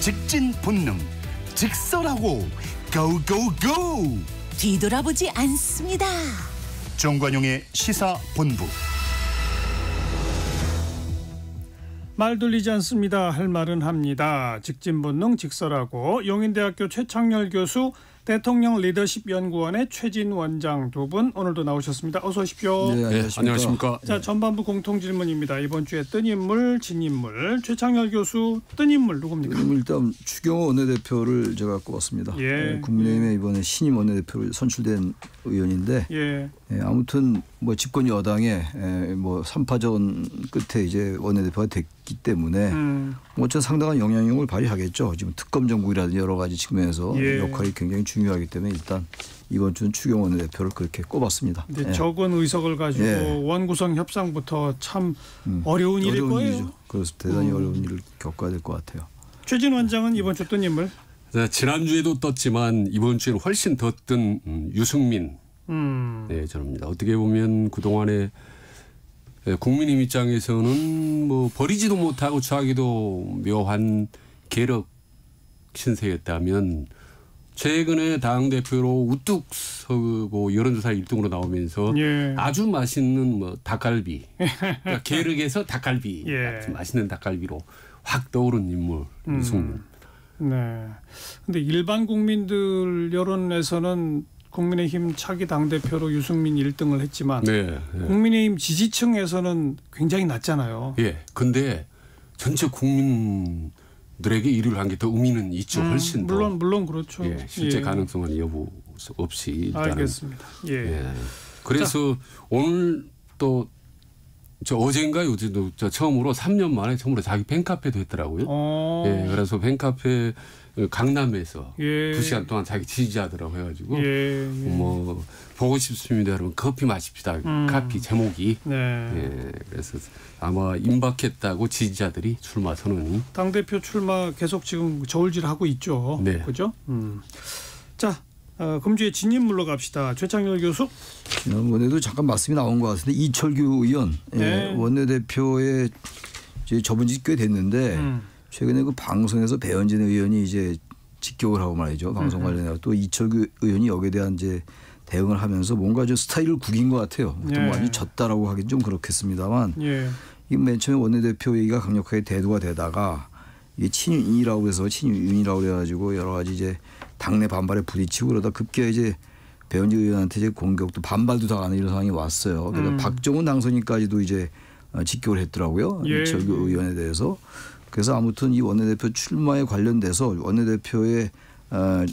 직진 본능, 직설하고 고고고. 뒤돌아보지 않습니다. 정관용의 시사본부. 말 돌리지 않습니다. 할 말은 합니다. 직진본능 직설하고 용인대학교 최창렬 교수, 대통령 리더십 연구원의 최진 원장 두 분 오늘도 나오셨습니다. 어서 오십시오. 네, 안녕하십니까. 자, 전반부 공통 질문입니다. 이번 주에 뜬 인물, 진 인물. 최창렬 교수, 뜬 인물 누굽니까? 일단 추경호 원내대표를 제가 꼽았습니다. 예. 국민의힘에 이번에 신임 원내대표로 선출된 의원인데, 예. 아무튼 뭐 집권 여당의 뭐 3파전 끝에 이제 원내대표가 됐기 때문에 뭐 어쨌든 상당한 영향력을 발휘하겠죠. 지금 특검 정국이라든지 여러 가지 측면에서 예. 역할이 굉장히 중요하기 때문에 일단 이번 주는 추경호 원내대표를 그렇게 꼽았습니다. 근데 적은 의석을 가지고 원구성 협상부터 참 어려운 일일 거예요. 일이죠. 그래서 대단히 어려운 일을 겪어야 될 것 같아요. 최진 원장은 이번 주 뜬 인물? 지난주에도 떴지만 이번 주에는 훨씬 더 뜬 유승민 네, 저입니다. 어떻게 보면 그동안에 국민의힘 입장에서는 뭐 버리지도 못하고 취하기도 묘한 계력 신세였다면 최근에 당대표로 우뚝 서고 여론조사 1등으로 나오면서 예. 아주 맛있는 뭐 닭갈비, 그러니까 계륵에서 닭갈비 예. 같은 맛있는 닭갈비로 확 떠오른 인물 유승민. 네. 근데 일반 국민들 여론에서는 국민의힘 차기 당대표로 유승민 1등을 했지만 국민의힘 지지층에서는 굉장히 낮잖아요. 예. 근데 전체 국민들에게 1위를 한 게 더 의미는 있죠. 훨씬 더. 물론 그렇죠. 예. 실제 예. 가능성은 여부 없이 일단은. 알겠습니다. 예. 예. 그래서 오늘 또 저 어젠가 요즘도 저 처음으로 3년 만에 처음으로 자기 팬카페도 했더라고요. 예, 그래서 팬카페 강남에서 예. 2시간 동안 자기 지지자들하고 해가지고 예. 뭐 보고 싶습니다, 여러분. 커피 마십시다. 카피 제목이. 네. 예, 그래서 아마 임박했다고 지지자들이 출마 선언이. 당 대표 출마 계속 지금 저울질하고 있죠. 네. 그죠? 자. 금주의 진인물로 갑시다. 최창렬 교수. 지난번에도 잠깐 말씀이 나온 것 같은데 이철규 의원 네. 원내대표의 이제 접은 지 꽤 됐는데 최근에 그 방송에서 배현진 의원이 이제 직격을 하고 말이죠. 방송 관련해서 또 이철규 의원이 여기에 대한 이제 대응을 하면서 뭔가 좀 스타일을 구긴 것 같아요. 좀 많이 졌다라고 하긴 좀 그렇겠습니다만 이 맨 처음에 원내대표 얘기가 강력하게 대두가 되다가 이게 친윤이라고 해서 친윤이라고 그래가지고 여러 가지 이제 당내 반발에 부딪히고 그러다 급기야 이제 배현진 의원한테 이제 공격도 반발도 다 하는 이런 상황이 왔어요. 그래서 박정훈 당선인까지도 이제 직격을 했더라고요. 이철규 의원에 대해서. 그래서 아무튼 이 원내대표 출마에 관련돼서 원내대표에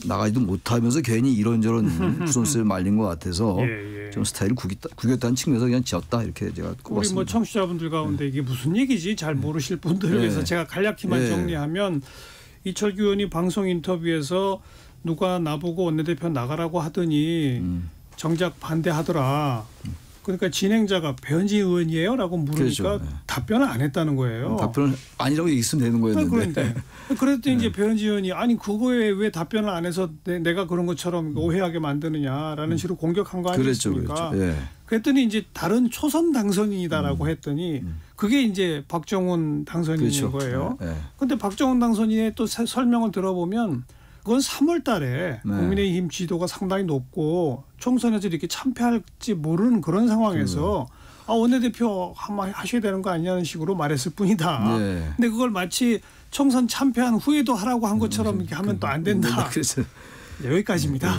나가지도 못하면서 괜히 이런저런 부선수를 말린 것 같아서 좀 스타일을 구겼다는 측면에서 그냥 지었다 이렇게 제가 꼽았습니다. 우리 뭐 청취자분들 가운데 이게 무슨 얘기지 잘 모르실 분들을 위해서 제가 간략히만 정리하면 이철규 의원이 방송 인터뷰에서 누가 나보고 원내대표 나가라고 하더니 정작 반대하더라. 그러니까 진행자가 배현진 의원이에요? 라고 물으니까 답변을 안 했다는 거예요. 답변을 아니라고 얘기했으면 되는 거였는데. 그런데 그랬더니 이제 배현진 의원이 아니 그거에 왜 답변을 안 해서 내가 그런 것처럼 오해하게 만드느냐라는 식으로 공격한 거 아니겠습니까? 그랬더니 이제 다른 초선 당선인이다라고 했더니 그게 이제 박정훈 당선인인 거예요. 그런데 박정훈 당선인의 또 설명을 들어보면 그건 3월 달에 국민의힘 지도가 상당히 높고 총선에서 이렇게 참패할지 모르는 그런 상황에서 원내대표 한번 하셔야 되는 거 아니냐는 식으로 말했을 뿐이다. 근데 그걸 마치 총선 참패한 후에도 하라고 한 것처럼 이렇게 하면 또 안 된다. 여기까지입니다.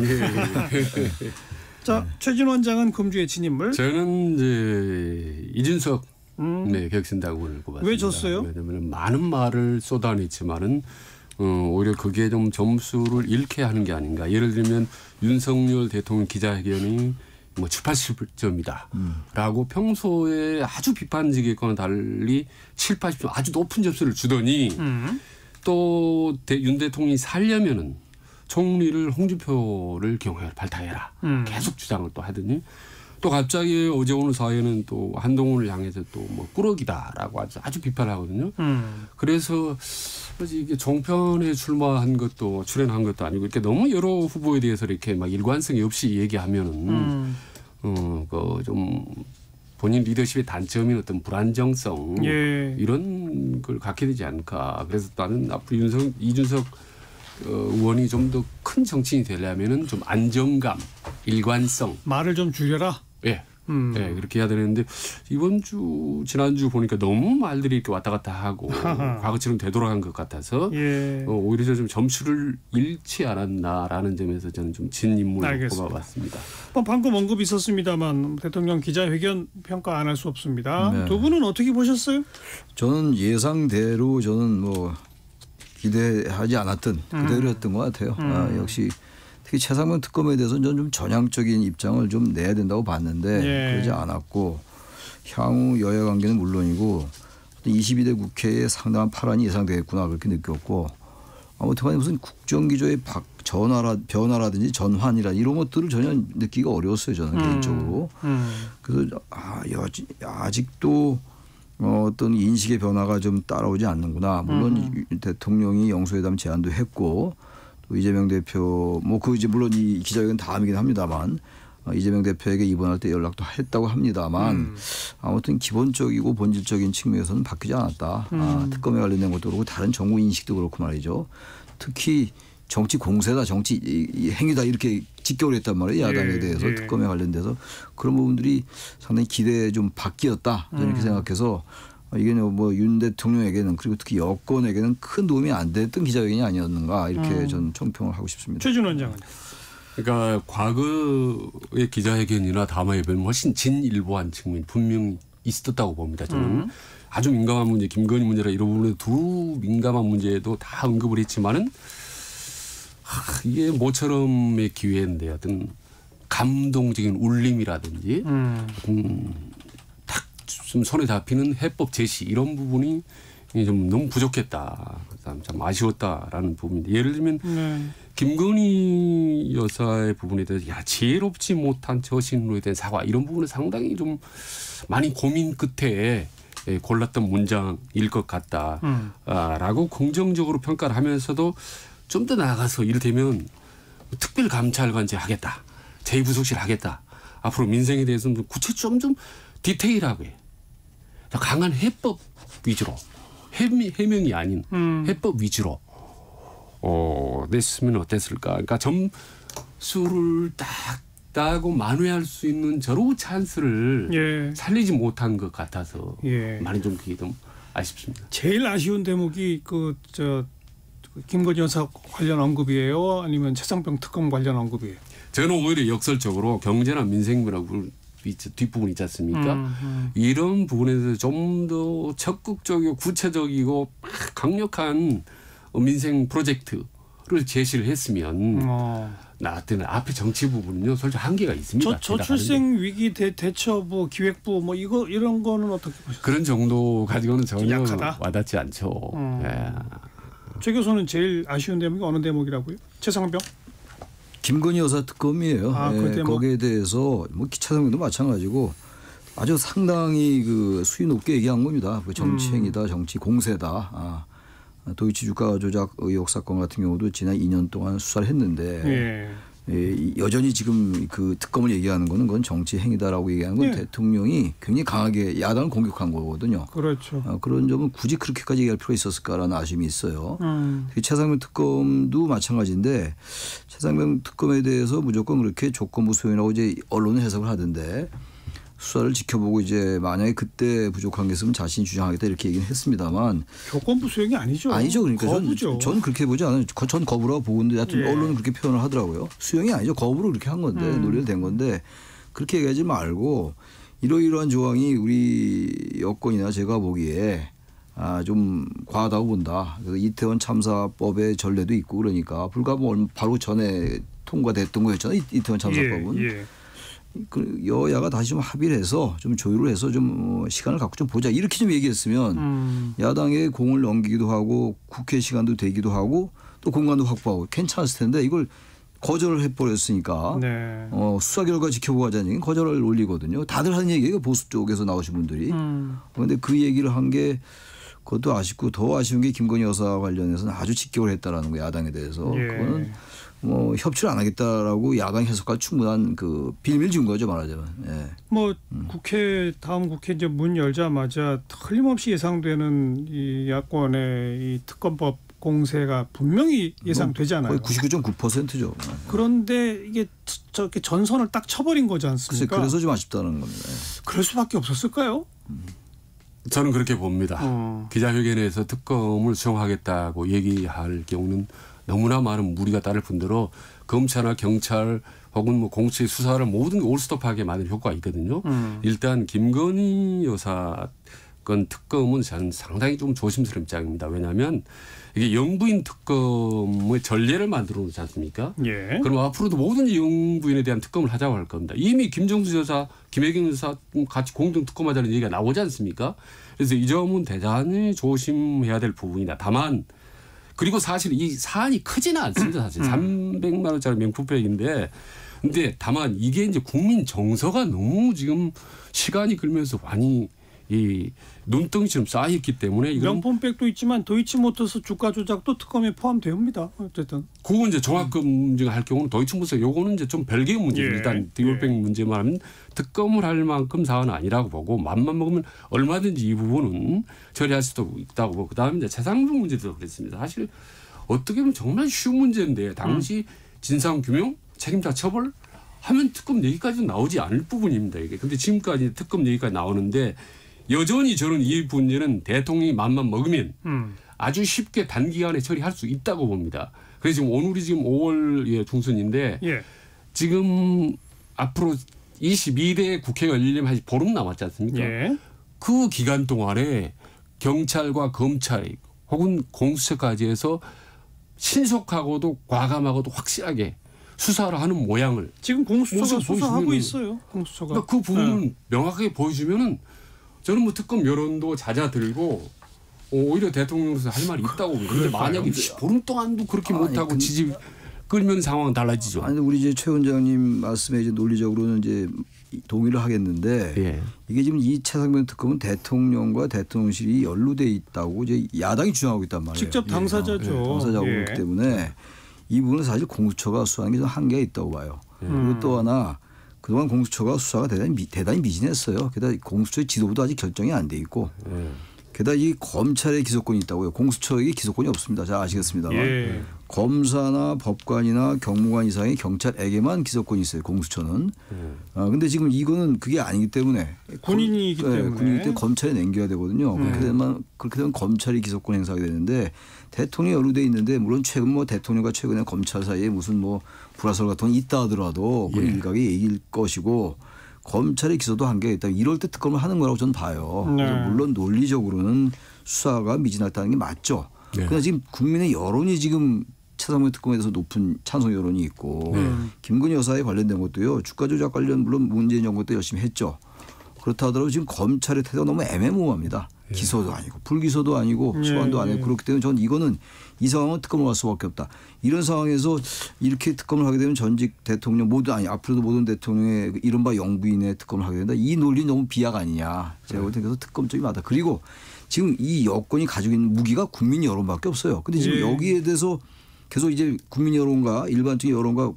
자, 최진 원장은 금주의 진인물. 저는 이제 이준석 격신당원을 꼽았습니다. 왜 졌어요? 왜냐하면 많은 말을 쏟아냈지만은 오히려 그게 좀 점수를 잃게 하는 게 아닌가. 예를 들면 윤석열 대통령 기자회견이 뭐 7, 80점이다. 라고 평소에 아주 비판적이거나 달리 7, 80점 아주 높은 점수를 주더니 또 윤 대통령이 살려면은 총리를 홍준표를 경호해라, 발탁해라. 계속 주장을 또 하더니 또 갑자기 어제 오늘 사회는 또 한동훈을 향해서 또 뭐 꾸러기다라고 아주 비판을 하거든요. 그래서 이게 종편에 출마한 것도 출연한 것도 아니고 이렇게 너무 여러 후보에 대해서 이렇게 막 일관성이 없이 얘기하면은 그 좀 본인 리더십의 단점인 어떤 불안정성 이런 그런 걸 갖게 되지 않을까. 그래서 나는 앞으로 이준석 의원이 좀 더 큰 정치인이 되려면은 좀 안정감, 일관성. 말을 좀 줄여라. 예. 네, 그렇게 해야 되는데 이번 주 지난주 보니까 너무 말들이 이렇게 왔다 갔다 하고 과거처럼 되돌아간 것 같아서 예. 오히려 좀 점수를 잃지 않았나라는 점에서 저는 좀 진 인물로 꼽아봤습니다. 방금 언급이 있었습니다만 대통령 기자회견 평가 안 할 수 없습니다. 네. 두 분은 어떻게 보셨어요? 저는 예상대로 저는 뭐 기대하지 않았던 그대로였던 것 같아요. 역시 특히 최상병 특검에 대해서는 저는 좀 전향적인 입장을 좀 내야 된다고 봤는데 그러지 않았고 향후 여야 관계는 물론이고 22대 국회에 상당한 파란이 예상되겠구나 그렇게 느꼈고 아무튼 간에 무슨 국정기조의 변화라든지 전환이라 이런 것들을 전혀 느끼기가 어려웠어요. 저는 개인적으로. 그래서 아직도 어떤 인식의 변화가 좀 따라오지 않는구나. 물론 대통령이 영수회담 제안도 했고 또 이재명 대표 이제 물론 이 기자회견 다음이긴 합니다만 이재명 대표에게 입원할 때 연락도 했다고 합니다만 아무튼 기본적이고 본질적인 측면에서는 바뀌지 않았다. 특검에 관련된 것도 그렇고 다른 정부 인식도 그렇고 말이죠. 특히 정치 공세다, 정치 행위다 이렇게 직격을 했단 말이에요. 야당에 대해서 특검에 관련돼서 그런 부분들이 상당히 기대에 좀 바뀌었다. 저는 이렇게 생각해서 이게 뭐 윤 대통령에게는 그리고 특히 여권에게는 큰 도움이 안 됐던 기자회견이 아니었는가 이렇게 저는 총평을 하고 싶습니다. 최준 원장은. 그러니까 과거의 기자회견이나 담화협의는 훨씬 진일보한 측면이 분명히 있었다고 봅니다. 저는 아주 민감한 문제, 김건희 문제라 이런 부분에 두 민감한 문제에도 다 언급을 했지만은 이게 모처럼의 기회인데 어떤 감동적인 울림이라든지 좀 손에 잡히는 해법 제시 이런 부분이 좀 너무 부족했다. 참 아쉬웠다라는 부분인데 예를 들면 김건희 여사의 부분에 대해서 지혜롭지 못한 처신으로 된 사과 이런 부분은 상당히 좀 많이 고민 끝에 골랐던 문장일 것 같다라고 긍정적으로 평가를 하면서도 좀 더 나아가서 이를테면 특별감찰관제 하겠다. 제2부속실 하겠다. 앞으로 민생에 대해서는 구체적으로 좀 디테일하게 강한 해법 위주로 해명이 아닌 해법 위주로 냈으면 어땠을까. 그러니까 점수를 딱 따고 만회할 수 있는 저로 찬스를 살리지 못한 것 같아서 많이 좀 그게 좀 아쉽습니다. 제일 아쉬운 대목이 김건희 여사 관련 언급이에요? 아니면 최상병 특검 관련 언급이에요? 저는 오히려 역설적으로 경제나 민생이라고 뒷부분 있지 않습니까? 이런 부분에 대해서 좀 더 적극적이고 구체적이고 강력한 민생 프로젝트를 제시를 했으면 나한테는 앞에 정치 부분은요 솔직히 한계가 있습니다. 저출생 위기 대처부 기획부 이런 거는 어떻게 보세요? 그런 정도 가지고는 전혀 약하다? 와닿지 않죠. 최 교수는 제일 아쉬운 대목이 어느 대목이라고요? 최상병? 김건희 여사 특검이에요. 그 거기에 대해서 최상병도 마찬가지고 아주 상당히 그 수위 높게 얘기한 겁니다. 그 정치행위다, 정치 공세다. 도이치 주가 조작 의혹 사건 같은 경우도 지난 2년 동안 수사를 했는데 여전히 지금 그 특검을 얘기하는 거는 그건 정치 행위다라고 얘기하는 건 대통령이 굉장히 강하게 야당을 공격한 거거든요. 그렇죠. 그런 점은 굳이 그렇게까지 얘기할 필요가 있었을까라는 아쉬움이 있어요. 최상병 특검도 마찬가지인데 최상병 특검에 대해서 무조건 그렇게 조건부 수용이라고 이제 언론은 해석을 하던데 수사를 지켜보고 이제 만약에 그때 부족한 게 있으면 자신이 주장하겠다 이렇게 얘기는 했습니다만 조건부 수용이 아니죠. 아니죠. 그러니까 거부죠. 저는 그렇게 보지 않아요. 전 거부라고 보는데 하여튼 언론은 그렇게 표현을 하더라고요. 수용이 아니죠. 거부로 그렇게 한 건데 논의를 된 건데 그렇게 얘기하지 말고 이러이러한 조항이 우리 여권이나 제가 보기에 좀 과하다고 본다. 그래서 이태원 참사법의 전례도 있고 그러니까 불과 바로 전에 통과됐던 거였잖아요. 이태원 참사법은. 그 여야가 다시 좀 합의를 해서 좀 조율을 해서 좀 시간을 갖고 좀 보자 이렇게 좀 얘기했으면 야당에 공을 넘기기도 하고 국회 시간도 되기도 하고 또 공간도 확보하고 괜찮았을 텐데 이걸 거절을 해버렸으니까 수사 결과 지켜보고 하자는 얘기는 거절을 올리거든요. 다들 하는 얘기예요. 보수 쪽에서 나오신 분들이. 그런데 그 얘기를 한 게 그것도 아쉽고 더 아쉬운 게 김건희 여사 관련해서는 아주 직격을 했다라는 거예요. 야당에 대해서. 그거는 협치를 안 하겠다라고 야당 해석과 충분한 그 빌미를 준 거죠 말하자면. 예. 뭐 다음 국회 이제 문 열자마자 틀림없이 예상되는 이 야권의 이 특검법 공세가 분명히 예상되잖아요. 거의 99.9%죠. 그런데 이게 저렇게 전선을 딱 쳐버린 거지 않습니까? 그래서 좀 아쉽다는 겁니다. 그럴 수밖에 없었을까요? 저는 그렇게 봅니다. 기자회견에서 특검을 수용하겠다고 얘기할 경우는 너무나 많은 무리가 따를 뿐더러 검찰이나 경찰 혹은 뭐 공수처의 수사를 모든 게 올스톱하게 만드는 효과가 있거든요. 일단 김건희 여사 건 특검은 저는 상당히 좀 조심스러운 입장입니다. 왜냐하면 이게 영부인 특검의 전례를 만들어 놓지 않습니까? 예. 그럼 앞으로도 모든 영부인에 대한 특검을 하자고 할 겁니다. 이미 김정수 여사, 김혜경 여사 같이 공동 특검하자는 얘기가 나오지 않습니까? 그래서 이 점은 대단히 조심해야 될 부분이다. 다만 그리고 사실 이 사안이 크지는 않습니다. 사실 300만 원짜리 명품백인데 근데 다만 이게 이제 국민 정서가 너무 지금 시간이 끌면서 많이 이 눈덩이처럼 쌓였기 때문에 명품백도 있지만 도이치모터스 주가 조작도 특검에 포함됩니다. 어쨌든 그건 이제 종합 검증할 경우는 도이치모터스 요거는 이제 좀 별개의 문제죠. 일단 디올백 문제만 하면 특검을 할 만큼 사안은 아니라고 보고 맘만 먹으면 얼마든지 이 부분은 처리할 수도 있다고 보고 그다음에 이제 재상품 문제도 그랬습니다. 사실 어떻게 보면 정말 쉬운 문제인데 당시 진상 규명, 책임자 처벌 하면 특검 얘기까지도 나오지 않을 부분입니다. 이게 근데 지금까지 특검 얘기까지 나오는데. 여전히 저는 이 문제는 대통령이 맘만 먹으면 아주 쉽게 단기간에 처리할 수 있다고 봅니다. 그래서 지금 오늘이 지금 5월 중순인데 지금 앞으로 22대 국회가 열리려면 한 보름 남았지 않습니까? 그 기간 동안에 경찰과 검찰 혹은 공수처까지 해서 신속하고도 과감하고도 확실하게 수사를 하는 모양을 지금 공수처가 수사하고 있어요. 공수처가. 그러니까 그 부분은 명확하게 보여주면은 저는 뭐 특검 여론도 잦아들고 오히려 대통령으로서 할 말이 있다고 봅니다. 그런데 만약에 보름 동안도 그렇게 못하고 지지 끌면 상황은 달라지죠. 아니 우리 이제 최 원장님 말씀에 이제 논리적으로는 이제 동의를 하겠는데 이게 지금 이 최상병 특검은 대통령과 대통령실이 연루돼 있다고 이제 야당이 주장하고 있단 말이에요. 직접 당사자죠. 당사자고 그렇기 때문에 이 부분은 사실 공수처가 수사하는 게 좀 한계가 있다고 봐요. 그리고 또 하나. 그동안 공수처가 수사가 대단히 미진했어요. 게다가 공수처의 지도부도 아직 결정이 안 돼 있고 게다가 이 검찰의 기소권이 있다고요. 공수처에게 기소권이 없습니다. 잘 아시겠습니다만 검사나 법관이나 경무관 이상의 경찰에게만 기소권이 있어요. 공수처는. 근데 지금 이거는 그게 아니기 때문에 군인이기 때문에 검찰에 남겨야 되거든요. 그렇게 되면 검찰이 기소권 행사하게 되는데 대통령이 연루돼 있는데 물론 최근 뭐 대통령과 최근에 검찰 사이에 무슨 뭐 불화설 같은 건 있다 하더라도 그건 일각의 얘기일 것이고 검찰의 기소도 한계가 있다. 이럴 때 특검을 하는 거라고 저는 봐요. 그래서 물론 논리적으로는 수사가 미진하다는 게 맞죠. 그러나 지금 국민의 여론이 지금 최상병 특검에 대해서 높은 찬성 여론이 있고 김건희 여사에 관련된 것도요. 주가 조작 관련 물론 문재인 정부 때 열심히 했죠. 그렇다 하더라도 지금 검찰의 태도가 너무 애매모호합니다. 기소도 아니고 불기소도 아니고 소환도 아니고 그렇기 때문에 저는 이거는 이 상황은 특검을 갈 수밖에 없다. 이런 상황에서 이렇게 특검을 하게 되면 전직 대통령 모두 아니 앞으로도 모든 대통령의 이른바 영부인의 특검을 하게 된다. 이 논리 너무 비약 아니냐. 제가 볼 때 그래서 특검 쪽이 맞다. 그리고 지금 이 여권이 가지고 있는 무기가 국민 여론밖에 없어요. 그런데 지금 여기에 대해서 계속 이제 국민 여론과 일반적인 여론과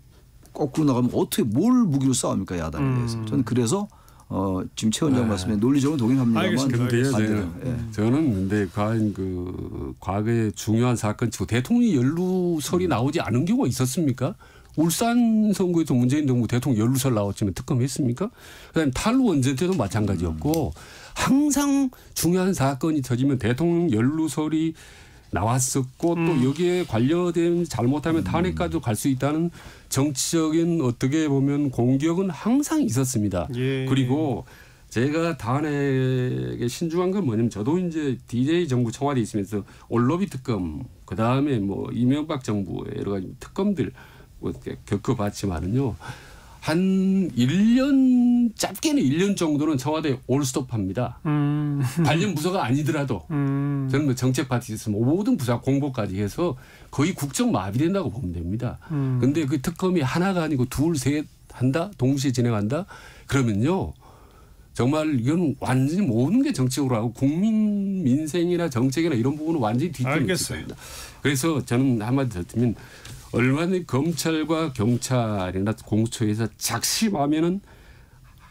거꾸로 나가면 어떻게 뭘 무기로 싸웁니까 야당에 대해서. 저는 그래서 지금 최 원장 말씀에 논리적으로 동의합니다만 저는 근데 과연 그 과거에 중요한 사건 치고 대통령 연루설이 나오지 않은 경우가 있었습니까? 울산 선거에서 문재인 정부 대통령 연루설 나왔지만 특검했습니까? 그다음에 탈루 원전 때도 마찬가지였고 항상 중요한 사건이 터지면 대통령 연루설이 나왔었고 또 여기에 관련된 잘못하면 탄핵까지도 갈 수 있다는 정치적인 어떻게 보면 공격은 항상 있었습니다. 그리고 제가 탄핵에 신중한 건 뭐냐면 저도 이제 DJ 정부 청와대에 있으면서 올로비 특검 그다음에 뭐 이명박 정부의 여러 가지 특검들 겪어봤지만은요. 한 1년 짧게는 1년 정도는 청와대에 올스톱합니다. 관련 부서가 아니더라도 저는 뭐 정책 파트에 있으면 모든 부서 공보까지 해서 거의 국정 마비된다고 보면 됩니다. 그런데 그 특검이 하나가 아니고 둘, 셋 한다? 동시에 진행한다? 그러면요. 정말 이건 완전히 모든 게 정책으로 하고 국민 민생이나 정책이나 이런 부분은 완전히 뒤집어집니다. 그래서 저는 한마디 더 드리면 얼마든지 검찰과 경찰이나 공수처에서 작심하면은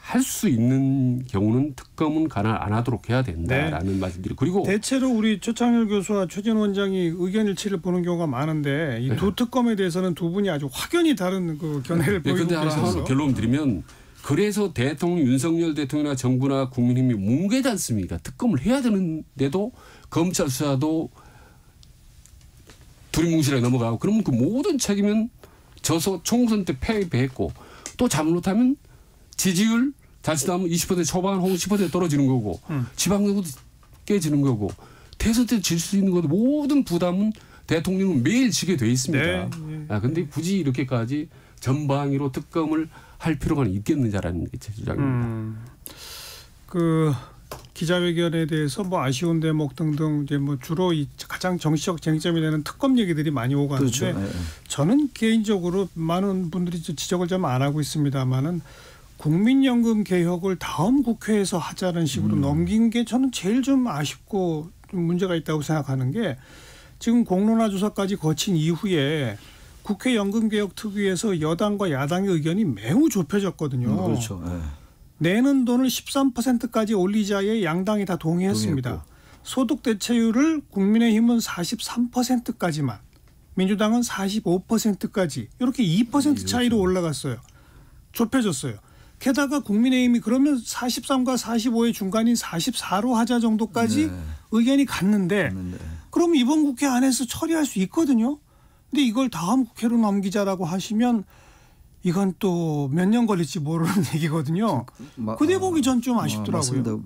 할 수 있는 경우는 특검은 가능 안 하도록 해야 된다라는 네. 말씀드리고 그리고 대체로 우리 최창열 교수와 최진 원장이 의견 일치를 보는 경우가 많은데 이 두 특검에 대해서는 두 분이 아주 확연히 다른 그 견해를 보이고 계셔서. 하나 결론 드리면 그래서 대통령 윤석열 대통령이나 정부나 국민힘이 뭉개지 않습니까? 특검을 해야 되는데도 검찰 수사도 두리뭉실하게 넘어가고 그러면 그 모든 책임은 져서 총선 때 패배했고 또 잘못하면 지지율 자칫하면 20% 초반 혹은 10% 떨어지는 거고 지방선거도 깨지는 거고 대선 때 질 수 있는 것도 모든 부담은 대통령은 매일 지게 돼 있습니다. 네. 근데 굳이 이렇게까지 전방위로 특검을 할 필요가 있겠느냐라는 게 제 주장입니다. 그 기자회견에 대해서 뭐 아쉬운 대목 등등 이제 뭐 주로 이 가장 정치적 쟁점이 되는 특검 얘기들이 많이 오고 하는데 그렇죠. 저는 개인적으로 많은 분들이 지적을 좀 안 하고 있습니다만은 국민연금 개혁을 다음 국회에서 하자는 식으로 넘긴 게 저는 제일 좀 아쉽고 좀 문제가 있다고 생각하는 게 지금 공론화 조사까지 거친 이후에 국회 연금개혁특위에서 여당과 야당의 의견이 매우 좁혀졌거든요. 그렇죠. 네. 내는 돈을 13%까지 올리자에 양당이 다 동의했습니다. 동의했고. 소득 대체율을 국민의힘은 43%까지만 민주당은 45%까지 이렇게 2% 차이로 올라갔어요. 좁혀졌어요. 게다가 국민의힘이 그러면 43과 45의 중간인 44로 하자 정도까지 네. 의견이 갔는데 그럼 이번 국회 안에서 처리할 수 있거든요. 근데 이걸 다음 국회로 넘기자라고 하시면 이건 또 몇 년 걸릴지 모르는 얘기거든요. 그 대목이 전 좀 아쉽더라고요. 맞습니다.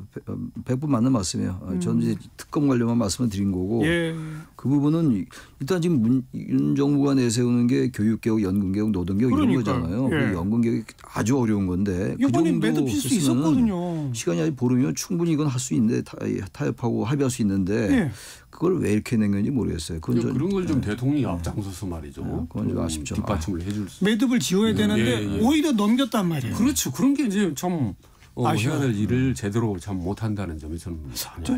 100% 맞는 말씀이에요. 저는 이제 특검 관련만 말씀을 드린 거고 예. 그 부분은 일단 지금 윤 정부가 내세우는 게 교육개혁, 연금개혁, 노동개혁 이런 거잖아요. 예. 연금개혁이 아주 어려운 건데 그 이번에 정도 매듭질 수 했으면은 있었거든요. 시간이 아직 보름이면 충분히 이건 할 수 있는데 타협하고 합의할 수 있는데 예. 그걸 왜 이렇게 낸 건지 모르겠어요. 그런 걸 좀 대통령이 앞장서서 말이죠. 그건 좀 아쉽죠. 뒷받침을 해줄 수. 매듭을 지어야 되는데 오히려 넘겼단 말이에요. 그렇죠. 그런 게 이제 참 아쉬워요. 해야 될 일을 제대로 참 못한다는 점이 저는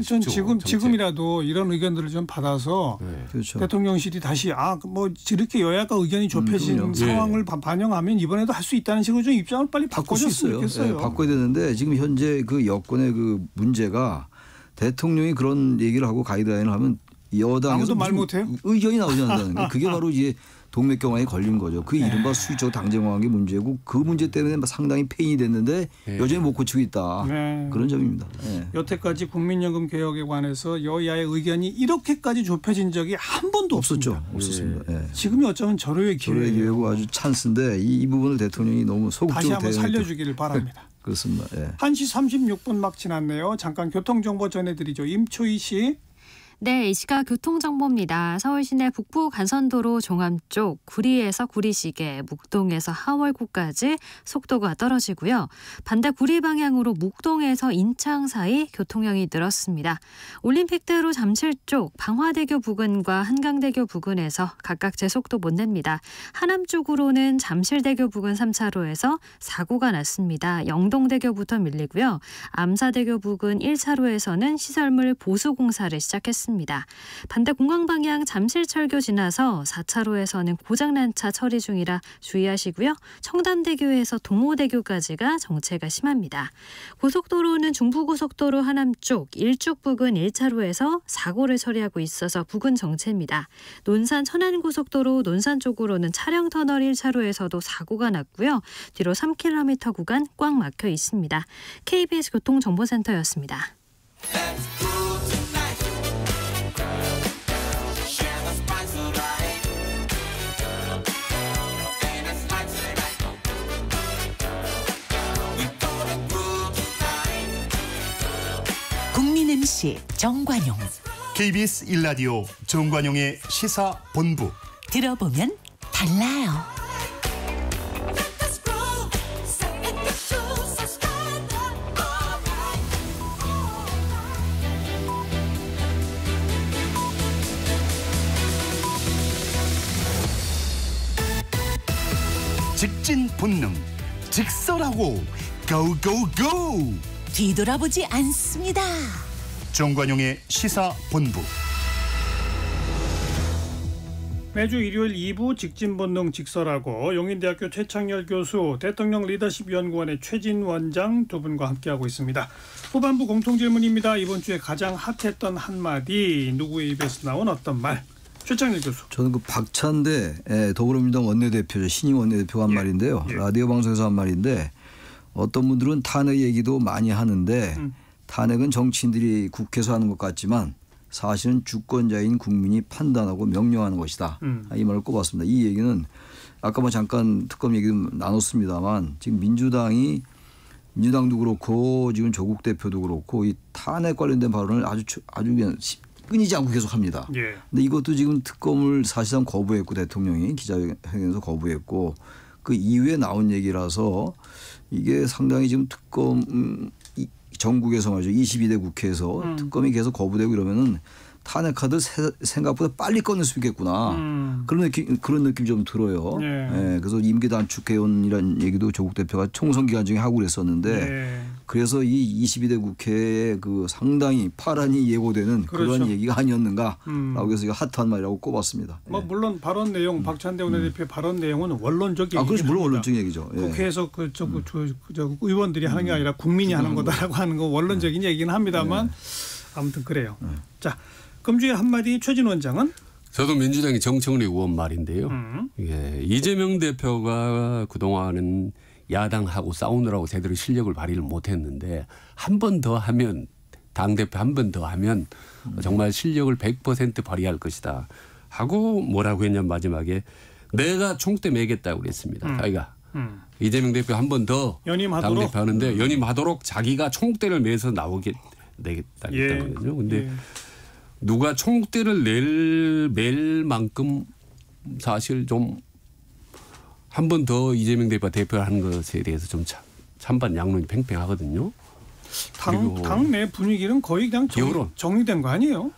전 지금이라도 이런 의견들을 좀 받아서 그렇죠. 대통령실이 다시 뭐 이렇게 여야가 의견이 좁혀진 그럼요. 상황을 반영하면 이번에도 할 수 있다는 식으로 좀 입장을 빨리 바꿀 수 바꿔줬으면 있어요. 좋겠어요. 예, 바꿔야 되는데 지금 현재 그 여권의 그 문제가 대통령이 그런 얘기를 하고 가이드라인을 하면 여당에서 아무도 말 못해요? 의견이 나오지 않는다는 거예요. 그게 바로 이제 동맥경화에 걸린 거죠. 그 이른바 수위적 당정관계 문제고 그 문제 때문에 상당히 페인이 됐는데 여전히 못 고치고 있다. 네. 그런 점입니다. 네. 여태까지 국민연금 개혁에 관해서 여야의 의견이 이렇게까지 좁혀진 적이 한 번도 없었죠. 없습니다. 없었습니다. 네. 지금이 어쩌면 절호의 저의 기회예요. 기회고 아주 찬스인데 이 부분을 대통령이 너무 다시 소극적으로 한번 살려주기를 바랍니다. 그렇습니다. 예. 1시 36분 막 지났네요. 잠깐 교통정보 전해드리죠. 임초희 씨. 네, 이 시각 교통정보입니다. 서울 시내 북부 간선도로 종암 쪽 구리에서 구리시계, 묵동에서 하월구까지 속도가 떨어지고요. 반대 구리 방향으로 묵동에서 인창 사이 교통량이 늘었습니다. 올림픽대로 잠실 쪽 방화대교 부근과 한강대교 부근에서 각각 제속도 못 냅니다. 하남 쪽으로는 잠실대교 부근 3차로에서 사고가 났습니다. 영동대교부터 밀리고요. 암사대교 부근 1차로에서는 시설물 보수공사를 시작했습니다. 반대 공강 방향 잠실철교 지나서 4차로에서는 고장난 차 처리 중이라 주의하시고요. 청담대교에서 동호대교까지가 정체가 심합니다. 고속도로는 중부고속도로 하남 쪽 일축 부근 1차로에서 사고를 처리하고 있어서 부근 정체입니다. 논산 천안고속도로 논산 쪽으로는 차량터널 1차로에서도 사고가 났고요. 뒤로 3km 구간 꽉 막혀 있습니다. KBS 교통정보센터였습니다. 국민 MC 정관용. KBS 1라디오 정관용의 시사본부. 들어보면 달라요. 직진 본능, 직설하고 고고고. 뒤돌아보지 않습니다. 정관용의 시사본부. 매주 일요일 2부 직진본능 직설하고 용인대학교 최창열 교수, 대통령 리더십 연구원의 최진 원장 두 분과 함께하고 있습니다. 후반부 공통질문입니다. 이번 주에 가장 핫했던 한마디, 누구의 입에서 나온 어떤 말? 최창열 교수. 저는 그 박찬대 더불어민주당 원내대표죠. 신임 원내대표가 한 말인데요. 라디오 방송에서 한 말인데 어떤 분들은 탄핵 얘기도 많이 하는데 탄핵은 정치인들이 국회에서 하는 것 같지만 사실은 주권자인 국민이 판단하고 명령하는 것이다. 이 말을 꼽았습니다. 이 얘기는 아까 뭐 잠깐 특검 얘기도 나눴습니다만 지금 민주당도 그렇고 지금 조국 대표도 그렇고 이 탄핵 관련된 발언을 아주 그냥 끊이지 않고 계속합니다. 예. 근데 이것도 지금 특검을 사실상 거부했고 대통령이 기자회견에서 거부했고 그 이후에 나온 얘기라서 이게 상당히 지금 특검 전국에서 말이죠. 22대 국회에서 특검이 계속 거부되고 이러면은 탄핵 카드 생각보다 빨리 꺼낼 수 있겠구나. 그런 느낌 좀 들어요. 예, 그래서 임기 단축 개헌이라는 얘기도 조국 대표가 총선 기간 중에 하고 그랬었는데 그래서 이 22대 국회에 그 상당히 파란이 예고되는 그렇죠. 그런 얘기가 아니었는가라고 해서 이거 핫한 말이라고 꼽았습니다. 뭐 물론 발언 내용 박찬대 원내대표의 발언 내용은 원론적 얘기죠. 그렇죠. 물론 원론적 얘기죠. 예. 국회에서 저 의원들이 하는 게 아니라 국민이 하는 거다라고 하는 거 원론적인 얘기는 합니다만 아무튼 그래요. 자. 금주의 한마디 최진 원장은? 저도 민주당의 정청래 의원 말인데요. 예, 이재명 대표가 그동안은 야당하고 싸우느라고 제대로 실력을 발휘를 못했는데 한 번 더 하면 당대표 한 번 더 하면 정말 실력을 100% 발휘할 것이다 하고 뭐라고 했냐면 마지막에 내가 총대 매겠다고 그랬습니다. 자기가 이재명 대표 한 번 더 당대표 하는데 연임하도록 자기가 총대를 매서 나오게 내겠다 했거든요. 근데 누가 총대를 멜 만큼 사실 좀 한 번 더 이재명 대표를 하는 것에 대해서 좀 찬반 양론이 팽팽하거든요. 당 내 분위기는 거의 그냥 정리된 거 아니에요?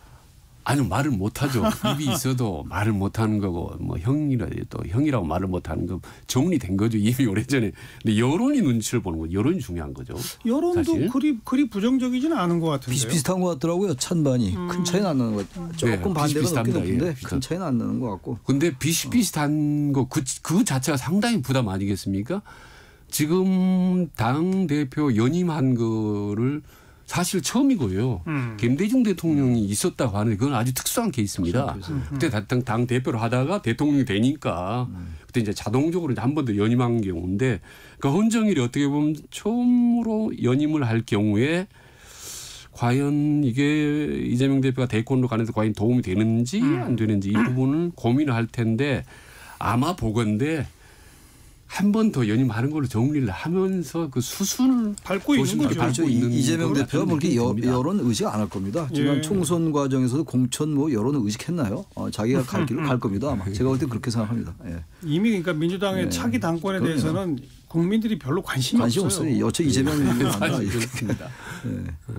아니요, 말을 못하죠. 입이 있어도 말을 못하는 거고 뭐 형이라고 말을 못하는 거 정리된 거죠. 이미 오래전에. 근데 여론이 눈치를 보는 거죠. 여론이 중요한 거죠. 여론도 사실. 그리 부정적이지는 않은 것 같은데요. 비슷비슷한 것 같더라고요. 찬반이. 큰 차이는 안 나는 것 같아요. 조금 반대가 높긴 높은데 큰 차이는 안 나는 것 같고. 근데 비슷비슷한 거 그 자체가 상당히 부담 아니겠습니까? 지금 당대표 연임한 거를 사실 처음이고요. 김대중 대통령이 있었다고 하는데 그건 아주 특수한 케이스입니다. 그때 당 대표를 하다가 대통령이 되니까 그때 이제 자동적으로 한 번 더 연임한 경우인데 그 헌정일이 어떻게 보면 처음으로 연임을 할 경우에 과연 이게 이재명 대표가 대권으로 가는데 과연 도움이 되는지 안 되는지 이 부분을 고민을 할 텐데 아마 보건대 한 번 더 연임하는 걸로 정리를 하면서 그 수순을 밟고 있는 거죠. 이재명 대표가 뭐 이렇게 여론 의식 안 할 겁니다. 지난 총선 과정에서도 공천 뭐 여론을 의식했나요? 자기가 갈 길로 갈 겁니다. 아마. 제가 볼 때 그렇게 생각합니다. 예. 이미 그러니까 민주당의 차기 당권에 대해서는 국민들이 별로 관심이 없어요. 여태 이재명이 많다 이렇습니다.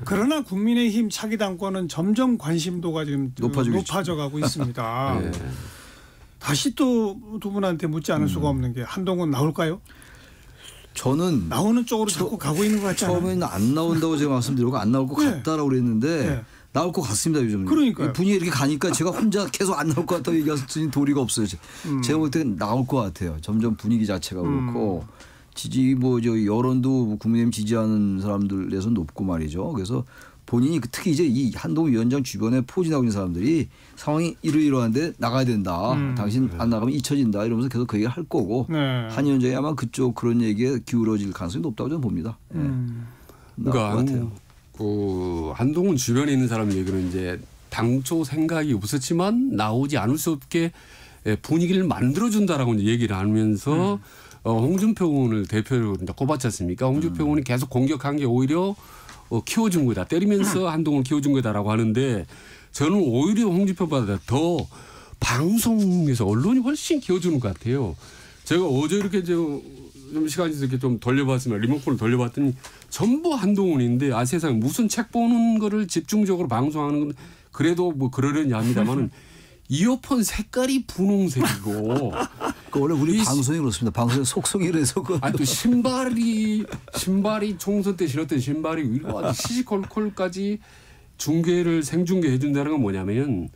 그러나 국민의힘 차기 당권은 점점 관심도가 지금 높아져가고 있습니다. 다시 또 두 분한테 묻지 않을 수가 없는 게 한동훈 나올까요? 저는 나오는 쪽으로 자꾸 가고 있는 것 같지 않아요? 처음에는 안 나온다고 제가 말씀드리고 안 나올 것 같다라고 그랬는데 나올 것 같습니다. 요즘 그러니까요. 분위기 이렇게 가니까 제가 혼자 계속 안 나올 것 같다고 얘기할 도리가 없어요. 제가 볼 때는 나올 것 같아요. 점점 분위기 자체가 그렇고 여론도 국민의힘 지지하는 사람들에서 높고 말이죠. 그래서 본인이 특히 이제 이 한동훈 위원장 주변에 포진하고 있는 사람들이 상황이 이러이러한데 나가야 된다. 당신 안 나가면 잊혀진다. 이러면서 계속 그 얘기를 할 거고 한 위원장이 아마 그쪽 그런 얘기에 기울어질 가능성이 높다고 저는 봅니다. 그러니까 한동훈 주변에 있는 사람 얘기는 이제 당초 생각이 없었지만 나오지 않을 수 없게 분위기를 만들어준다라고 얘기를 하면서 홍준표 의원을 대표로 꼽았지 않습니까? 홍준표 의원이 계속 공격한 게 오히려 키워준 거다. 때리면서 한동훈을 키워준 거다라고 하는데 저는 오히려 홍준표보다 더 방송에서 언론이 훨씬 키워주는 것 같아요. 제가 어제 이렇게 좀 시간이 이렇게 좀 돌려봤으면 리모컨을 돌려봤더니 전부 한동훈인데 세상에 무슨 책 보는 거를 집중적으로 방송하는 건 그래도 뭐 그러려니 합니다만은 이어폰 색깔이 분홍색이고. 원래 우리 방송이 그렇습니다. 방송의 속성이 그래서. 아니 또 신발이 총선 때 신었던 신발이 시시콜콜까지 중계를 생중계 해준다는 건 뭐냐면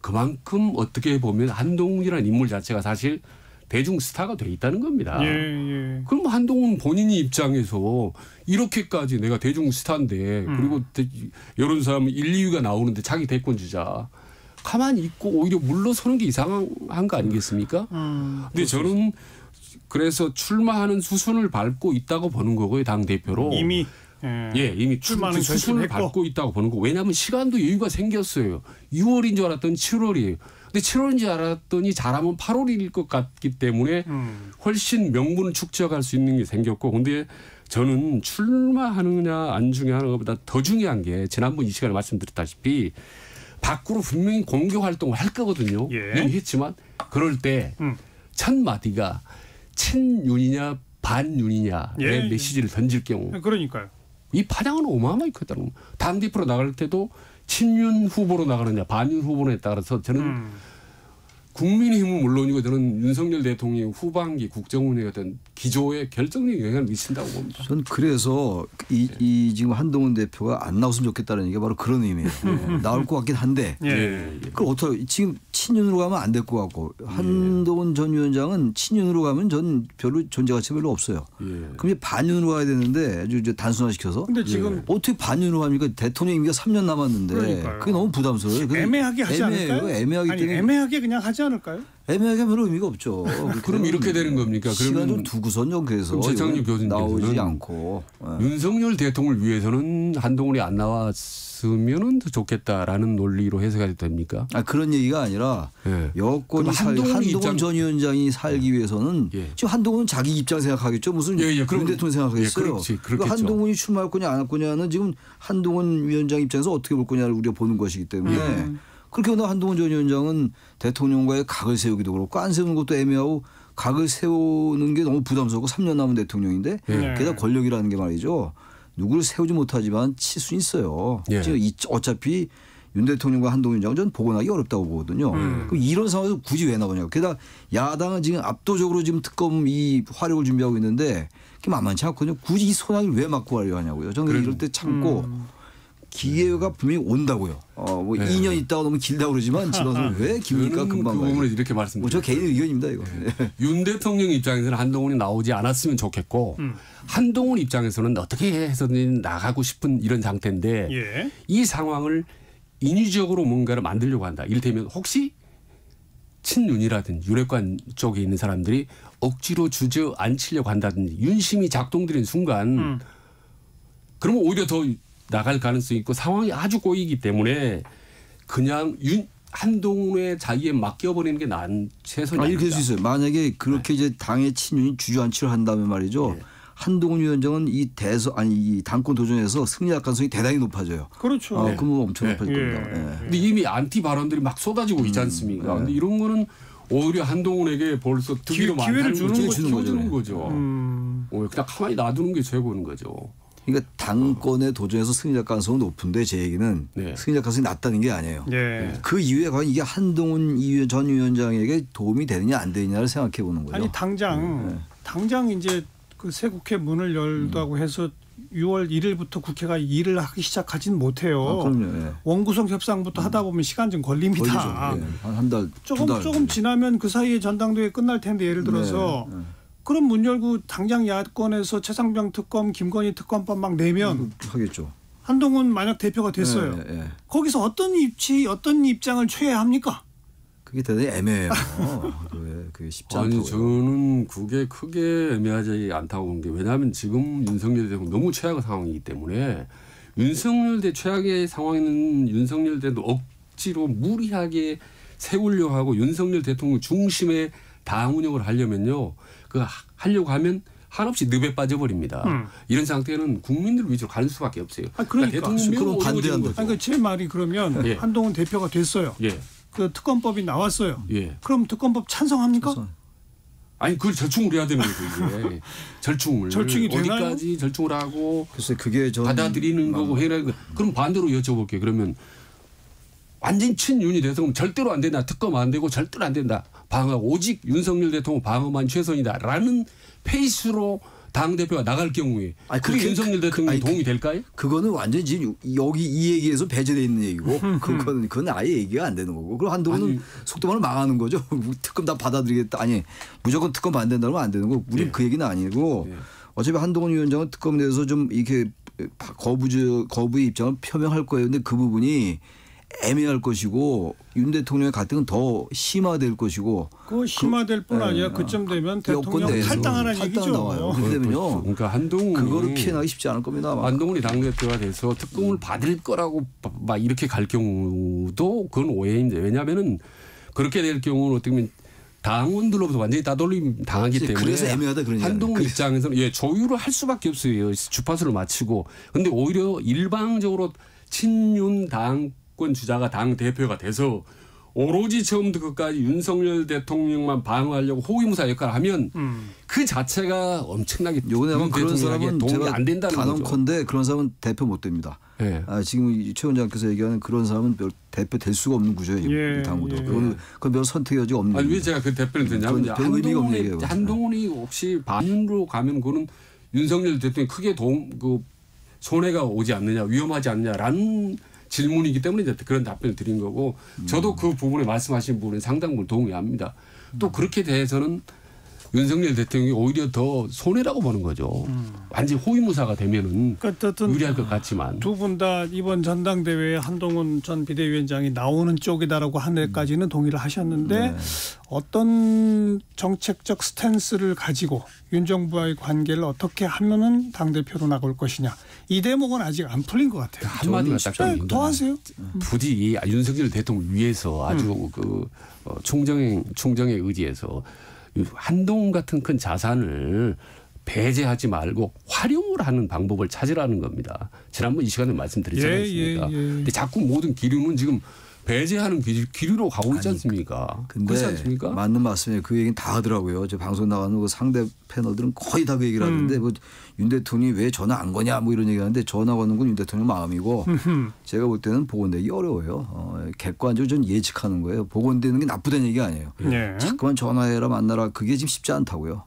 그만큼 어떻게 보면 한동훈이라는 인물 자체가 사실 대중 스타가 돼 있다는 겁니다. 예. 그럼 한동훈 본인이 입장에서 이렇게까지 내가 대중 스타인데 그리고 이런 사람은 1, 2위가 나오는데 자기 대권 주자. 가만히 있고 오히려 물러서는 게 이상한 거 아니겠습니까? 근데 저는 그래서 출마하는 수순을 밟고 있다고 보는 거고요. 당대표로. 이미. 이미 출마는 수순을 밟고 있다고 보는 거. 왜냐하면 시간도 여유가 생겼어요. 6월인 줄 알았더니 7월이에요. 근데 7월인 줄 알았더니 잘하면 8월일 것 같기 때문에 훨씬 명분을 축적할 수 있는 게 생겼고. 근데 저는 출마하느냐 안 중요한 것보다 더 중요한 게 지난번 이 시간에 말씀드렸다시피 밖으로 분명히 공개 활동을 할 거거든요. 이미 했지만 그럴 때 첫 마디가 친윤이냐 반윤이냐의 메시지를 던질 경우. 그러니까요. 이 파장은 어마어마하게 컸다는 겁니다. 당대표로 나갈 때도 친윤 후보로 나가느냐 반윤 후보에 따라서 저는 국민의힘은 물론이고 저는 윤석열 대통령의 후반기 국정운영의 어떤 기조에 결정적인 영향을 미친다고 봅니다. 전 그래서 이 지금 한동훈 대표가 안 나왔으면 좋겠다는 얘기가 바로 그런 의미예요. 나올 것 같긴 한데 그걸 어떻게 지금 친윤으로 가면 안 될 것 같고 한동훈 전 위원장은 친윤으로 가면 전 별로 존재 가치가 별로 없어요. 그럼 이제 반윤으로 가야 되는데 아주 단순화시켜서. 근데 지금 어떻게 반윤으로 합니까? 대통령 임기가 3년 남았는데 그러니까요. 그게 너무 부담스러워요. 애매하게 하지 않을까요? 애매하기 때문에 애매하게 그냥 하지 않을까요? 애매하게 하면 의미가 없죠. 그럼 이렇게 되는 겁니까? 시간 좀 두고선 좀 그래서 최창렬 교수님께서는 나오지 않고 윤석열 대통령을 위해서는 한동훈이 안 나왔으면 더 좋겠다라는 논리로 해석이 됩니까? 그런 얘기가 아니라 여권이 한동훈 전 위원장이 살기 위해서는 지금 한동훈은 자기 입장 생각하겠죠. 무슨 윤 대통령 생각하겠어요. 그러니까 한동훈이 출마할 거냐 안 할 거냐는 지금 한동훈 위원장 입장에서 어떻게 볼 거냐를 우리가 보는 것이기 때문에 그렇게 보면 한동훈 전 위원장은 대통령과의 각을 세우기도 그렇고 안 세우는 것도 애매하고 각을 세우는 게 너무 부담스럽고 3년 남은 대통령인데 게다가 권력이라는 게 말이죠. 누구를 세우지 못하지만 칠 수 있어요. 지금 어차피 윤 대통령과 한동훈 위원장은 저는 복원하기 어렵다고 보거든요. 그럼 이런 상황에서 굳이 왜 나오냐고. 게다가 야당은 지금 압도적으로 지금 특검 이 화력을 준비하고 있는데 그게 만만치 않거든요. 굳이 이 소나기를 왜 막고 가려 하냐고요. 저는 이럴 때 참고 기회가 분명히 온다고요. 뭐 2년 있다가 너무 길다고 그러지만 지금은 왜 깁니까? 금방 그 부분을 이렇게 말씀드립니다. 저 개인 의견입니다. 이거. 윤 대통령 입장에서는 한동훈이 나오지 않았으면 좋겠고 한동훈 입장에서는 어떻게 해서든 나가고 싶은 이런 상태인데 이 상황을 인위적으로 뭔가를 만들려고 한다. 이를테면 혹시 친윤이라든지 유력관 쪽에 있는 사람들이 억지로 주저앉히려고 한다든지 윤심이 작동되는 순간 그러면 오히려 더 나갈 가능성이 있고 상황이 아주 꼬이기 때문에 그냥 한동훈의 자기에 맡겨버리는 게 나은 최선이 이렇게 될 수 있어요. 만약에 그렇게 이제 당의 친윤이 주저앉히려 한다면 말이죠. 한동훈 위원장은 이 당권 도전에서 승리할 가능성이 대단히 높아져요. 그렇죠. 그러면 엄청 높아질 겁니다. 근데 이미 안티 발언들이 막 쏟아지고 있지 않습니까? 근데 이런 거는 오히려 한동훈에게 벌써 득기로 기회를 주는 거죠. 그냥 가만히 놔두는 게 최고인 거죠. 그러니까 당권의 도전에서 승리할 가능성은 높은데 제 얘기는 승리할 가능성이 낮다는 게 아니에요. 그 이후에 과연 이게 한동훈 전 위원장에게 도움이 되느냐 안 되느냐를 생각해 보는 거죠. 아니 당장 이제 그 새 국회 문을 열다고 해서 6월 1일부터 국회가 일을 하기 시작하진 못해요. 그럼요. 원구성 협상부터 하다 보면 시간 좀 걸립니다. 한 달, 조금 지나면 그 사이에 전당대회 끝날 텐데 예를 들어서 그럼 문 열고 당장 야권에서 최상병 특검, 김건희 특검법 막 내면 하겠죠. 한동훈 만약 대표가 됐어요. 거기서 어떤 입장을 취해야 합니까? 그게 대단히 애매해요. 그게 쉽지 않다고요. 아니 저는 그게 크게 애매하지 않다고 보는 게 왜냐하면 지금 윤석열 대통령 너무 최악의 상황이기 때문에 윤석열 대 최악의 상황에는 윤석열 대도 억지로 무리하게 세우려고 하고 윤석열 대통령 중심의 당 운영을 하려면요. 하려고 하면 한없이 늪에 빠져버립니다. 이런 상태는 국민들 위주로 갈 수밖에 없어요. 그러니까 그럼 반대한다. 제 말이 그러면 한동훈 대표가 됐어요. 그 특검법이 나왔어요. 그럼 특검법 찬성합니까? 아니 그걸 절충을 해야 되는 거죠. 이게 절충이 되나요? 어디까지 절충을 하고 글쎄 그게 받아들이는 거고 해야 되는 거. 그럼 반대로 여쭤볼게요. 그러면 완전 친윤이 돼서 그럼 절대로 안 된다. 특검 안 되고 절대로 안 된다. 방어하고 오직 윤석열 대통령 방어만 최선이다라는 페이스로 당 대표가 나갈 경우에 그게 윤석열 대통령 도움이 될까요? 그거는 완전히 지금 여기 이 얘기에서 배제돼 있는 얘기고 그건 아예 얘기가 안 되는 거고. 그리고 한동훈은 속도만을 망하는 거죠. 특검 다 받아들이겠다. 아니 무조건 특검 반대한다면 안 되는 거고. 우리는 그 얘기는 아니고 어차피 한동훈 위원장은 특검에 대해서 좀 이렇게 거부의 입장을 표명할 거예요. 근데 그 부분이 애매할 것이고 윤 대통령의 갈등은 더 심화될 것이고. 그 심화될 뿐 아니라 그쯤 되면 대통령 탈당하는 얘기죠. 나와요. 그러면요. 그러니까 한동훈이 그거를 피해나기 쉽지 않을 겁니다. 아마. 한동훈이 당대표가 돼서 특검을 받을 거라고 막 이렇게 갈 경우도 그건 오해인데 왜냐하면은 그렇게 될 경우는 어떻게 보면 당원들로부터 완전히 따돌림 당하기 때문에 그래서 애매하다 그런 한동훈 입장에서는 조율을 할 수밖에 없어요. 주파수를 맞추고. 그런데 오히려 일방적으로 친윤 당권 주자가 당 대표가 돼서 오로지 처음부터 끝까지 윤석열 대통령만 방어하려고 호위무사 역할을 하면 그 자체가 엄청나게 요번에 그런 사람은 도움이 안 된다는 거죠. 단언컨대 그런 사람은 대표 못 됩니다. 네. 지금 최 원장께서 얘기하는 그런 사람은 대표 될 수가 없는 구조예요. 당구도. 그건 별 선택의 여지가 없는. 아니 왜 제가 그 대표를 드냐면 한동훈이 혹시 반으로 가면 그거는 윤석열 대통령이 크게 손해가 오지 않느냐 위험하지 않느냐라는 질문이기 때문에 이제 그런 답변을 드린 거고 저도 그 부분에 말씀하신 부분에 상당 부분 동의합니다. 또 그렇게 대해서는 윤석열 대통령이 오히려 더 손해라고 보는 거죠. 완전히 호위무사가 되면은 유리할 것 같지만. 두 분 다 이번 전당대회에 한동훈 전 비대위원장이 나오는 쪽이다라고 한 데까지는 동의를 하셨는데 어떤 정책적 스탠스를 가지고 윤 정부와의 관계를 어떻게 하면은 당대표로 나올 것이냐. 이 대목은 아직 안 풀린 것 같아요. 한마디만 딱 더 하세요. 부디 윤석열 대통령을 위해서 아주 총정에 의지해서 한동훈 같은 큰 자산을 배제하지 말고 활용을 하는 방법을 찾으라는 겁니다. 지난번 이 시간에 말씀드리지 않았습니까? 근데 자꾸 모든 기류는 지금 배제하는 기류로 가고 있지 않습니까? 그렇지 않습니까? 맞는 말씀이에요. 그 얘기는 다 하더라고요. 저 방송 나가는 그 상대 패널들은 거의 다 그 얘기를 하는데 윤 대통령이 왜 전화 안 거냐 이런 얘기하는데 전화 거는 건 윤 대통령 마음이고 제가 볼 때는 복원되기 어려워요. 객관적으로 좀 예측하는 거예요. 복원되는 게 나쁘다는 얘기가 아니에요. 자꾸만 전화해라 만나라 그게 지금 쉽지 않다고요.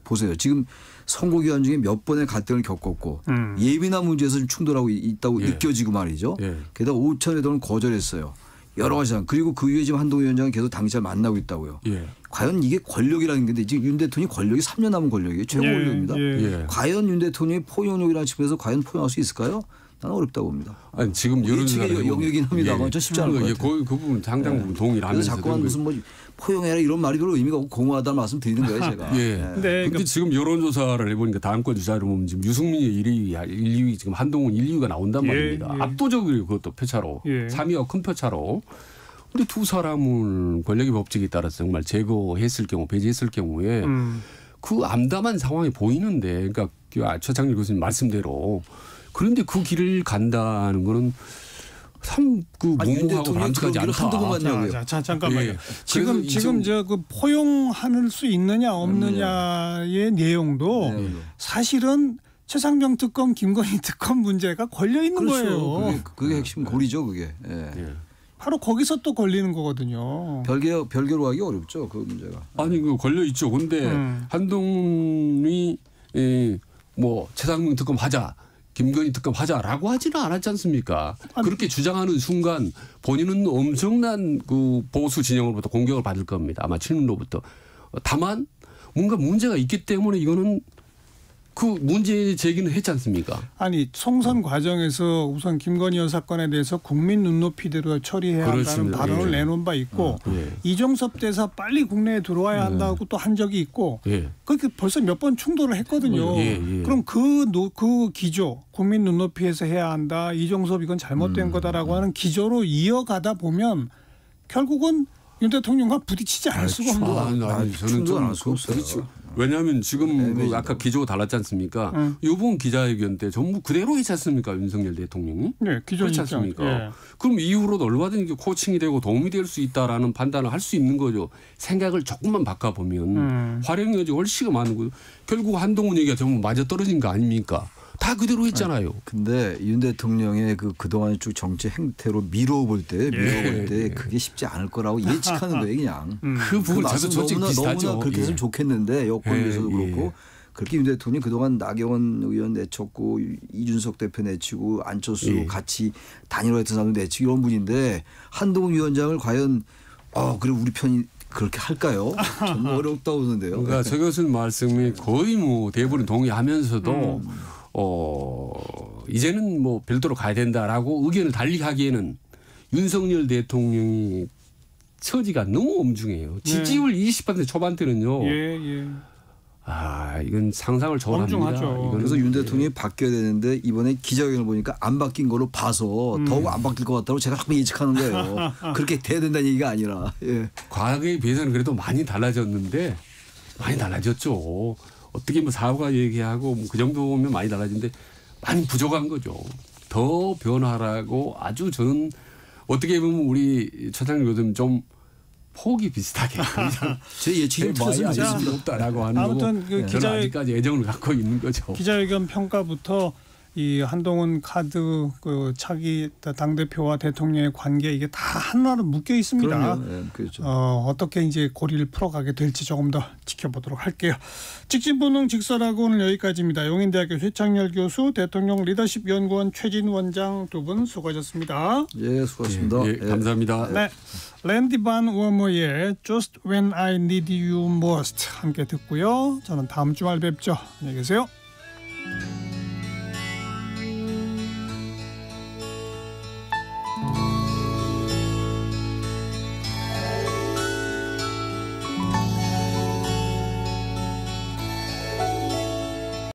보세요. 지금 선거기간 중에 몇 번의 갈등을 겪었고 예민한 문제에서 좀 충돌하고 있다고 느껴지고 말이죠. 게다가 5천여 돈을 거절했어요. 여러 가지 상 그리고 그 이후에 지금 한동훈 위원장이 계속 당시에 만나고 있다고요. 과연 이게 권력이라는 건데 지금 윤 대통령이 권력이 3년 남은 권력이에요. 최고 권력입니다. 과연 윤 대통령이 포용력이라는 측면에서 과연 포용할 수 있을까요? 나는 어렵다고 봅니다. 아니 지금 예측의 영역이긴 합니다만 저 쉽지 않을 것 같아요. 그 부분 상당 부분 동의를 하면서 자꾸만 무슨 포용해라 이런 말이 별로 의미가 없고 공허하다는 말씀 드리는 거예요 제가. 그런데 지금 여론조사를 해보니까 다음권 주자로 보면 지금 유승민이 1위 지금 한동훈 1위가 나온단 말입니다. 압도적으로 그것도 표차로 3위와 큰 표차로. 그런데 두 사람을 권력의 법칙에 따라서 정말 제거했을 경우 배제했을 경우에 그 암담한 상황이 보이는데 그러니까 최창일 교수님 말씀대로 그런데 그 길을 간다는 거는 참 무모하고 바람직하지 않다. 자 잠깐만요. 지금 저 그 포용할 수 있느냐 없느냐의 내용도 사실은 최상병 특검, 김건희 특검 문제가 걸려 있는 거예요. 그게 핵심 고리죠, 그게. 바로 거기서 또 걸리는 거거든요. 별개로 하기 어렵죠, 그 문제가. 아니 그 걸려 있죠. 근데 한동훈이 최상병 특검 하자. 김건희 특검 하자라고 하지는 않았지 않습니까? 그렇게 주장하는 순간 본인은 엄청난 그 보수 진영으로부터 공격을 받을 겁니다. 아마 친문로부터. 다만 뭔가 문제가 있기 때문에 이거는 그 문제 제기는 했지 않습니까? 아니 총선 과정에서 우선 김건희 여사 건에 대해서 국민 눈높이대로 처리해야 한다는 발언을 내놓은 바 있고 이종섭 대사 빨리 국내에 들어와야 한다고 또 한 적이 있고 그렇게 벌써 몇 번 충돌을 했거든요. 그럼 그 기조 국민 눈높이에서 해야 한다. 이종섭 이건 잘못된 거다라고 하는 기조로 이어가다 보면 결국은 윤 대통령과 부딪히지 않을 수가 없는 거예요. 아니 저는 좀 왜냐하면 지금 그 아까 기조가 달랐지 않습니까? 이번 기자회견 때 전부 그대로 있지 않습니까? 윤석열 대통령이. 네. 그렇지 않습니까? 그럼 이후로도 얼마든지 코칭이 되고 도움이 될 수 있다라는 판단을 할 수 있는 거죠. 생각을 조금만 바꿔보면 활용 여지가 훨씬 많은 거죠. 결국 한동훈 얘기가 전부 맞아떨어진 거 아닙니까? 다 그대로 했잖아요. 근데 윤 대통령의 그동안 쭉 정치 행태로 밀어볼 때 그게 쉽지 않을 거라고 예측하는 거예요, 그냥. 그 부분 저도 솔직히 비슷하죠. 너무나 그렇게 했으면 좋겠는데 여권에서도 그렇고 그렇게 윤 대통령이 그동안 나경원 의원 내쳤고 이준석 대표 내치고 안철수 예. 같이 단일화했던 사람도 내치고 이런 분인데 한동훈 위원장을 과연 그래 우리 편이 그렇게 할까요? 정말 어렵다고 보는데요. 그러니까 저 교수 말씀이 거의 뭐 대부분 동의하면서도 이제는 뭐 별도로 가야 된다라고 의견을 달리 하기에는 윤석열 대통령이 처지가 너무 엄중해요. 지지율 20% 초반대는요. 예. 이건 상상을 초월합니다. 엄중하죠. 그래서 윤 대통령이 바뀌어야 되는데 이번에 기자회견을 보니까 안 바뀐 걸로 봐서 더욱 안 바뀔 것 같다고 제가 자꾸 예측하는 거예요. 그렇게 돼야 된다는 얘기가 아니라. 예. 과거에 비해서는 그래도 많이 달라졌는데 많이 달라졌죠. 어떻게 뭐 사후가 얘기하고 뭐 그 정도면 많이 달라진데 많이 부족한 거죠. 더 변화라고 아주 저는 어떻게 보면 우리 차장님 요즘 좀 포기 비슷하게 제 예측이 틀렸으면 좋겠습니다. 없다라고 하는 아무튼 그 저는 아직까지 애정을 갖고 있는 거죠. 기자회견 평가부터 이 한동훈 카드 그 차기 당 대표와 대통령의 관계 이게 다 하나로 묶여 있습니다. 네, 그렇죠. 어떻게 이제 고리를 풀어가게 될지 조금 더 지켜보도록 할게요. 직진분능 직설하고 오늘 여기까지입니다. 용인대학교 최창렬 교수, 대통령 리더십 연구원 최진 원장 두 분 수고하셨습니다. 예, 수고하셨습니다. 예, 감사합니다. 네, 랜디 반 워머의 Just When I Need You Most 함께 듣고요. 저는 다음 주말 뵙죠. 안녕히 계세요.